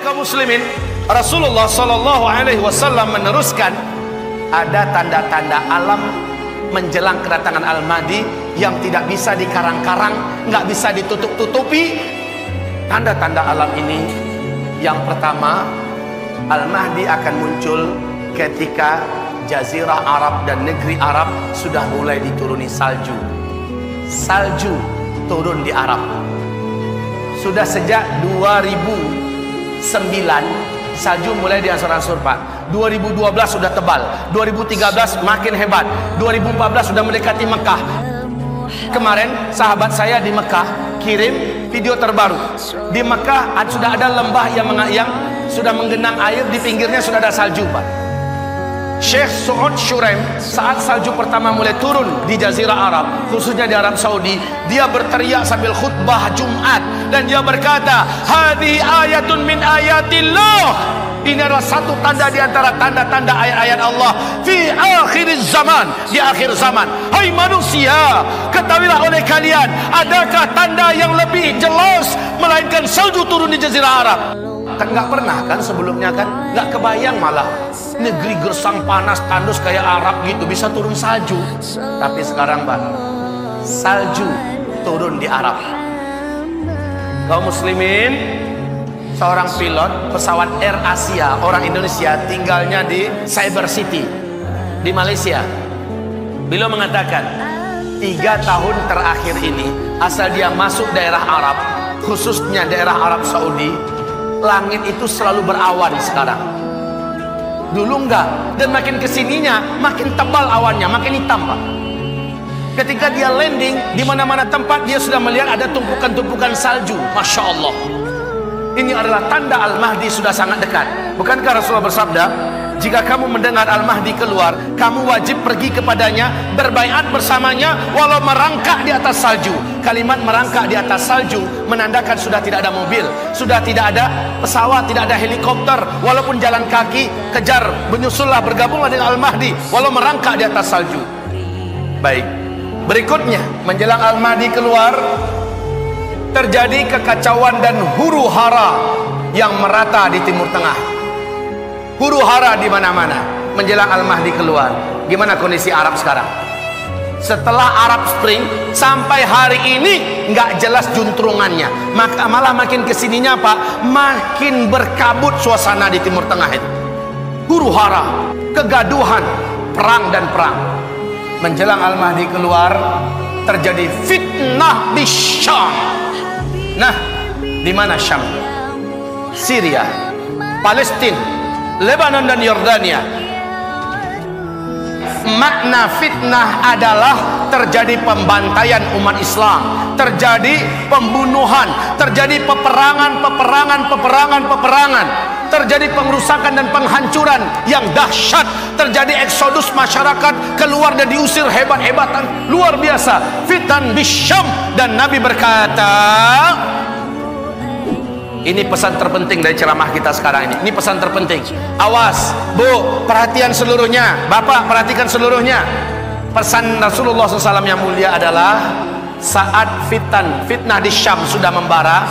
kaum muslimin, Rasulullah Shallallahu Alaihi Wasallam meneruskan, ada tanda-tanda alam menjelang kedatangan Al-Mahdi yang tidak bisa dikarang-karang, nggak bisa ditutup-tutupi. Tanda-tanda alam ini, yang pertama, Al-Mahdi akan muncul ketika Jazirah Arab dan negeri Arab sudah mulai dituruni salju. Salju turun di Arab. Sudah sejak 2009 salju mulai diansur-ansur, Pak. 2012 sudah tebal, 2013 makin hebat, 2014 sudah mendekati Mekah. Kemarin sahabat saya di Mekah kirim video terbaru. Di Mekah sudah ada lembah yang sudah menggenang air, di pinggirnya sudah ada salju, Pak. Syekh Su'ud Shuraim saat salju pertama mulai turun di Jazirah Arab, khususnya di Arab Saudi, dia berteriak sambil khutbah Jumat dan dia berkata, "Hadhi ayatun min ayatillah." Ini adalah satu tanda di antara tanda-tanda ayat-ayat Allah fi akhir zaman, di akhir zaman. Hai manusia, ketahuilah oleh kalian, adakah tanda yang lebih jelas melainkan salju turun di Jazirah Arab? Kan nggak pernah kan sebelumnya, kan nggak kebayang, malah negeri gersang panas tandus kayak Arab gitu bisa turun salju. Tapi sekarang, Pak, salju turun di Arab. Kaum muslimin, seorang pilot pesawat Air Asia orang Indonesia, tinggalnya di Cyber City di Malaysia. Beliau mengatakan 3 tahun terakhir ini, asal dia masuk daerah Arab, khususnya daerah Arab Saudi, langit itu selalu berawan sekarang. Dulu enggak, dan makin kesininya makin tebal awannya, makin hitam, Pak. Ketika dia landing, di mana-mana tempat dia sudah melihat ada tumpukan-tumpukan salju. Masya Allah. Ini adalah tanda Al-Mahdi sudah sangat dekat. Bukankah Rasulullah bersabda, jika kamu mendengar Al-Mahdi keluar, kamu wajib pergi kepadanya, berbaiat bersamanya, walau merangkak di atas salju. Kalimat merangkak di atas salju menandakan sudah tidak ada mobil, sudah tidak ada pesawat, tidak ada helikopter. Walaupun jalan kaki, kejar, menyusullah, bergabunglah dengan Al-Mahdi, walau merangkak di atas salju. Baik, berikutnya menjelang Al-Mahdi keluar, terjadi kekacauan dan huru hara yang merata di Timur Tengah. Huru hara di mana-mana menjelang Al-Mahdi keluar. Gimana kondisi Arab sekarang? Setelah Arab Spring sampai hari ini nggak jelas juntrungannya. Malah makin kesininya, Pak, makin berkabut suasana di Timur Tengah itu. Huru hara, kegaduhan, perang dan perang. Menjelang Al-Mahdi keluar, terjadi fitnah di Syam. Nah, di mana Syam? Syria, Palestina, Lebanon dan Yordania. Makna fitnah adalah terjadi pembantaian umat Islam, terjadi pembunuhan, terjadi peperangan, terjadi pengrusakan dan penghancuran yang dahsyat, terjadi eksodus masyarakat keluar dan diusir hebat-hebatan, luar biasa. Fitan bisyam, dan Nabi berkata, ini pesan terpenting dari ceramah kita sekarang ini. Ini pesan terpenting. Awas, Bu, perhatian seluruhnya. Bapak, perhatikan seluruhnya. Pesan Rasulullah SAW yang mulia adalah, saat fitnah di Syam sudah membara,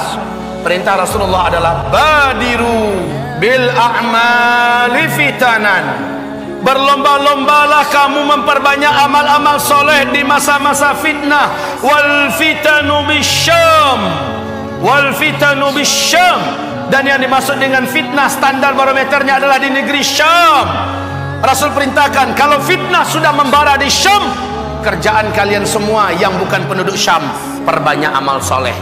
perintah Rasulullah adalah badiru bil a'mali fitanan. Berlomba-lombalah kamu memperbanyak amal-amal soleh di masa-masa fitnah. Wal fitanu bisyam, wal fitanu bisyam. Dan yang dimaksud dengan fitnah, standar barometernya adalah di negeri Syam. Rasul perintahkan, kalau fitnah sudah membara di Syam, kerjaan kalian semua yang bukan penduduk Syam, perbanyak amal soleh.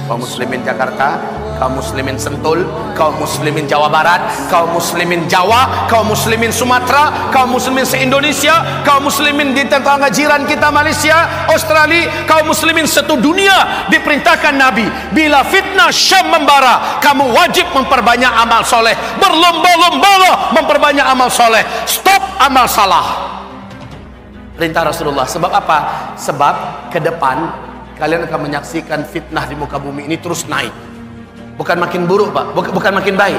Kaum muslimin Jakarta, kaum muslimin Sentul, kaum muslimin Jawa Barat, kaum muslimin Jawa, kaum muslimin Sumatera, kaum muslimin se-Indonesia, kaum muslimin di tetangga jiran kita Malaysia, Australia, kaum muslimin satu dunia, diperintahkan Nabi, bila fitnah Syam membara, kamu wajib memperbanyak amal soleh. Berlomba-lombalah memperbanyak amal soleh. Stop amal salah. Perintah Rasulullah. Sebab apa? Sebab ke depan kalian akan menyaksikan fitnah di muka bumi ini terus naik. Bukan makin buruk, Pak, bukan makin baik.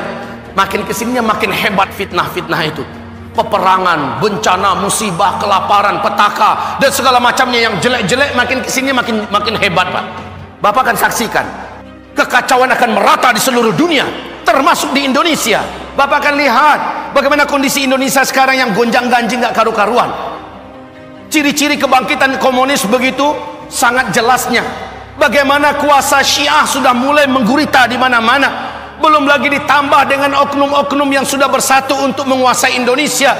Makin kesininya makin hebat fitnah-fitnah itu. Peperangan, bencana, musibah, kelaparan, petaka, dan segala macamnya yang jelek-jelek, makin kesini makin hebat, Pak. Bapak akan saksikan. kekacauan akan merata di seluruh dunia, termasuk di Indonesia. Bapak akan lihat bagaimana kondisi Indonesia sekarang yang gonjang-ganjing gak karu-karuan. Ciri-ciri kebangkitan komunis begitu sangat jelasnya. Bagaimana kuasa Syiah sudah mulai menggurita di mana-mana. Belum lagi ditambah dengan oknum-oknum yang sudah bersatu untuk menguasai Indonesia.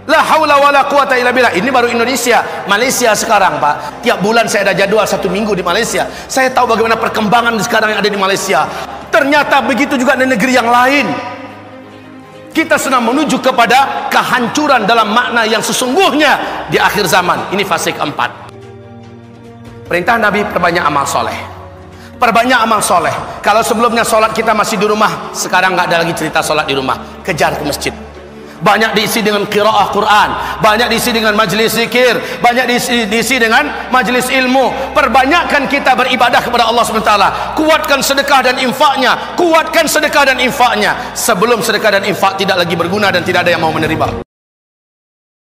La haula wala quwata illa billah. Ini baru Indonesia. Malaysia sekarang, Pak, tiap bulan saya ada jadwal 1 minggu di Malaysia. Saya tahu bagaimana perkembangan sekarang yang ada di Malaysia. Ternyata begitu juga di negeri yang lain. Kita sedang menuju kepada kehancuran dalam makna yang sesungguhnya di akhir zaman. Ini fase keempat. Perintah Nabi, perbanyak amal soleh. Perbanyak amal soleh. Kalau sebelumnya sholat kita masih di rumah, sekarang nggak ada lagi cerita sholat di rumah, kejar ke masjid. Banyak diisi dengan qiraah Quran, banyak diisi dengan majlis zikir, banyak diisi dengan majlis ilmu. Perbanyakkan kita beribadah kepada Allah SWT. Kuatkan sedekah dan infaknya, kuatkan sedekah dan infaknya. Sebelum sedekah dan infak tidak lagi berguna dan tidak ada yang mau menerima.